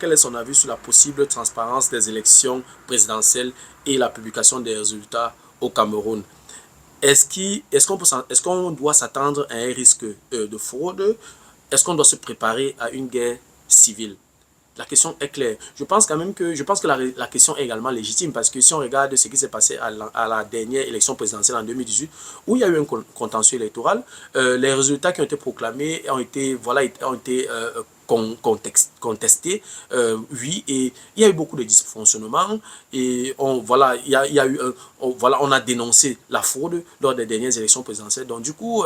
quel est son avis sur la possible transparence des élections présidentielles et la publication des résultats au Cameroun? Est-ce qu'on doit s'attendre à un risque de fraude? Est-ce qu'on doit se préparer à une guerre civile? La question est claire. Je pense que la question est également légitime parce que si on regarde ce qui s'est passé à la dernière élection présidentielle en 2018, où il y a eu un contentieux électoral, les résultats qui ont été proclamés ont été contestés, oui, et il y a eu beaucoup de dysfonctionnements et on a dénoncé la fraude lors des dernières élections présidentielles. Donc du coup,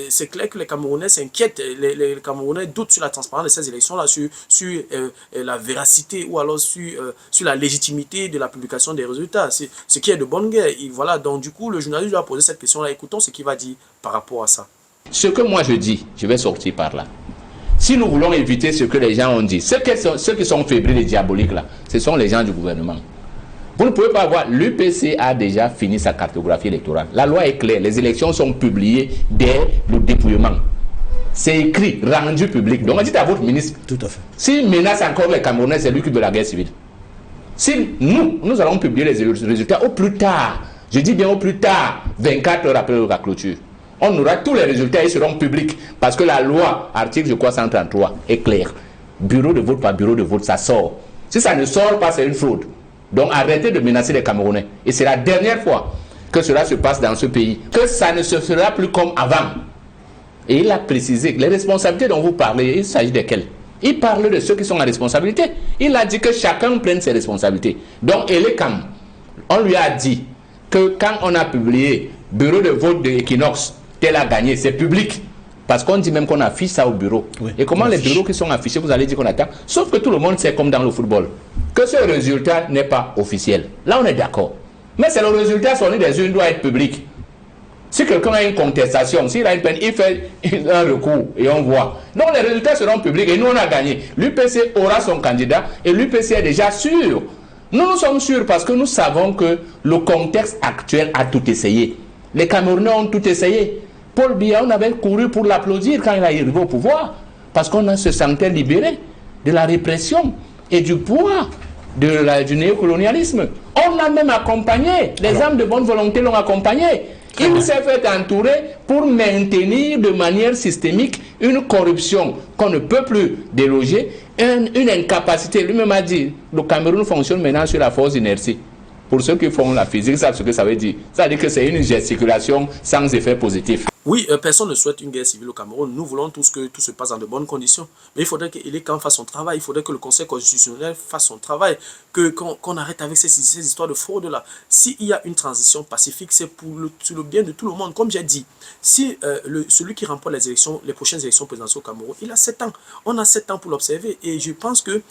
c'est clair que les Camerounais s'inquiètent, les Camerounais doutent sur la transparence de ces élections-là, sur la véracité ou alors sur la légitimité de la publication des résultats. C'est ce qui est de bonne guerre. Et voilà, donc du coup, le journaliste doit poser cette question-là. Écoutons ce qu'il va dire par rapport à ça. Ce que moi je dis, je vais sortir par là. Si nous voulons éviter ce que les gens ont dit, ceux qui sont fébriles et diaboliques là, ce sont les gens du gouvernement. Vous ne pouvez pas voir, l'UPC a déjà fini sa cartographie électorale. La loi est claire, les élections sont publiées dès le dépouillement. C'est écrit, rendu public. Donc dites à votre ministre, tout à fait. S'il menace encore les Camerounais, c'est lui qui veut la guerre civile. Si nous allons publier les résultats au plus tard, je dis bien au plus tard, 24 heures après la clôture. On aura tous les résultats, ils seront publics. Parce que la loi, article je crois 133, est claire. Bureau de vote par bureau de vote, ça sort. Si ça ne sort pas, c'est une fraude. Donc arrêtez de menacer les Camerounais. Et c'est la dernière fois que cela se passe dans ce pays. Que ça ne se fera plus comme avant. Et il a précisé que les responsabilités dont vous parlez, il s'agit de quelles? Il parle de ceux qui sont en responsabilité. Il a dit que chacun prenne ses responsabilités. Donc Elekam, on lui a dit que quand on a publié bureau de vote de Equinox, tel a gagné, c'est public. Parce qu'on dit même qu'on affiche ça au bureau. Oui, et comment les bureaux qui sont affichés, vous allez dire qu'on attend? Sauf que tout le monde sait, comme dans le football, que ce résultat n'est pas officiel. Là, on est d'accord. Mais c'est le résultat sorti des urnes doit être public. Si quelqu'un a une contestation, s'il a une peine, il fait un recours et on voit. Donc les résultats seront publics et nous, on a gagné. L'UPC aura son candidat et l'UPC est déjà sûr. Nous sommes sûrs parce que nous savons que le contexte actuel a tout essayé. Les Camerounais ont tout essayé. Paul Biya, on avait couru pour l'applaudir quand il est arrivé au pouvoir, parce qu'on se sentait libéré de la répression et du poids du néocolonialisme. On l'a même accompagné, les âmes de bonne volonté l'ont accompagné. Il s'est fait entourer pour maintenir de manière systémique une corruption qu'on ne peut plus déloger, une incapacité. Lui-même a dit, le Cameroun fonctionne maintenant sur la force d'inertie. Pour ceux qui font la physique, savent ce que ça veut dire. Ça veut dire que c'est une gesticulation sans effet positif. Oui, personne ne souhaite une guerre civile au Cameroun. Nous voulons tous que tout se passe dans de bonnes conditions. Mais il faudrait que Elekam fasse son travail. Il faudrait que le Conseil constitutionnel fasse son travail. Qu'on arrête avec ces histoires de fraude-là. S'il y a une transition pacifique, c'est pour le bien de tout le monde. Comme j'ai dit, si celui qui remporte les prochaines élections présidentielles au Cameroun, il a 7 ans. On a 7 ans pour l'observer. Et je pense que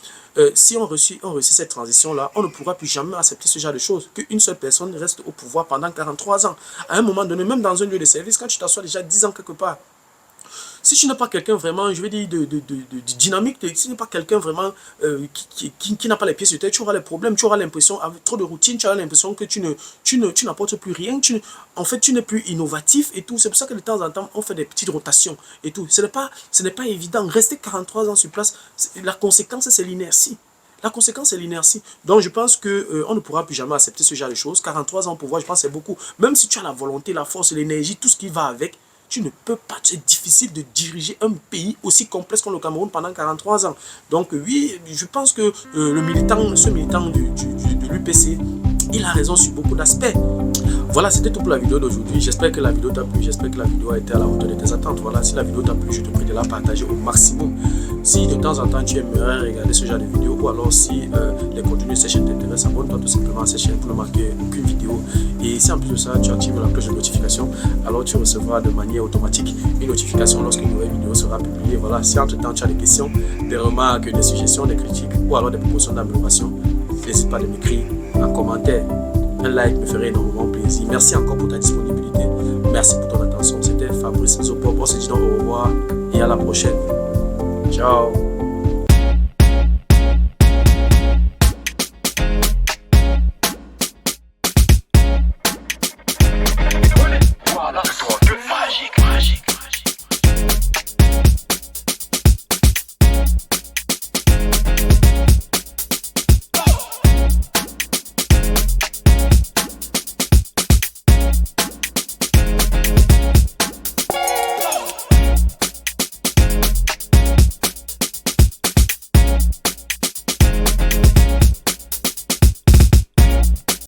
si on réussit cette transition-là, on ne pourra plus jamais accepter ce genre de choses. Qu'une seule personne reste au pouvoir pendant 43 ans. À un moment donné, même dans un lieu de service, quand tu t'assois déjà 10 ans quelque part, si tu n'es pas quelqu'un vraiment, je vais dire, de dynamique, si tu n'es pas quelqu'un vraiment qui n'a pas les pieds sur terre, tu auras les problèmes, tu auras l'impression, avec trop de routine, tu auras l'impression que tu n'apportes plus rien, en fait, tu n'es plus innovatif et tout. C'est pour ça que de temps en temps, on fait des petites rotations et tout. Ce n'est pas évident. Rester 43 ans sur place, la conséquence, c'est l'inertie. La conséquence, c'est l'inertie. Donc, je pense qu'on ne pourra plus jamais accepter ce genre de choses. 43 ans au pouvoir, je pense que c'est beaucoup. Même si tu as la volonté, la force, l'énergie, tout ce qui va avec, tu ne peux pas, c'est difficile de diriger un pays aussi complexe comme le Cameroun pendant 43 ans. Donc oui, je pense que ce militant de l'UPC, il a raison sur beaucoup d'aspects. Voilà, c'était tout pour la vidéo d'aujourd'hui. J'espère que la vidéo t'a plu, j'espère que la vidéo a été à la hauteur de tes attentes. Voilà, si la vidéo t'a plu, je te prie de la partager au maximum. Si de temps en temps tu aimerais regarder ce genre de vidéo, ou alors si les contenus de cette chaîne t'intéressent, abonne-toi tout simplement à cette chaîne pour ne manquer aucune vidéo. Et si en plus de ça, tu actives la cloche de notification, alors tu recevras de manière automatique une notification lorsqu'une nouvelle vidéo sera publiée. Voilà, si entre temps tu as des questions, des remarques, des suggestions, des critiques, ou alors des propositions d'amélioration, n'hésite pas à m'écrire en commentaire. Un like me ferait énormément plaisir. Merci encore pour ta disponibilité. Merci pour ton attention. C'était Fabrice Zopo. On se dit donc au revoir et à la prochaine. Ciao.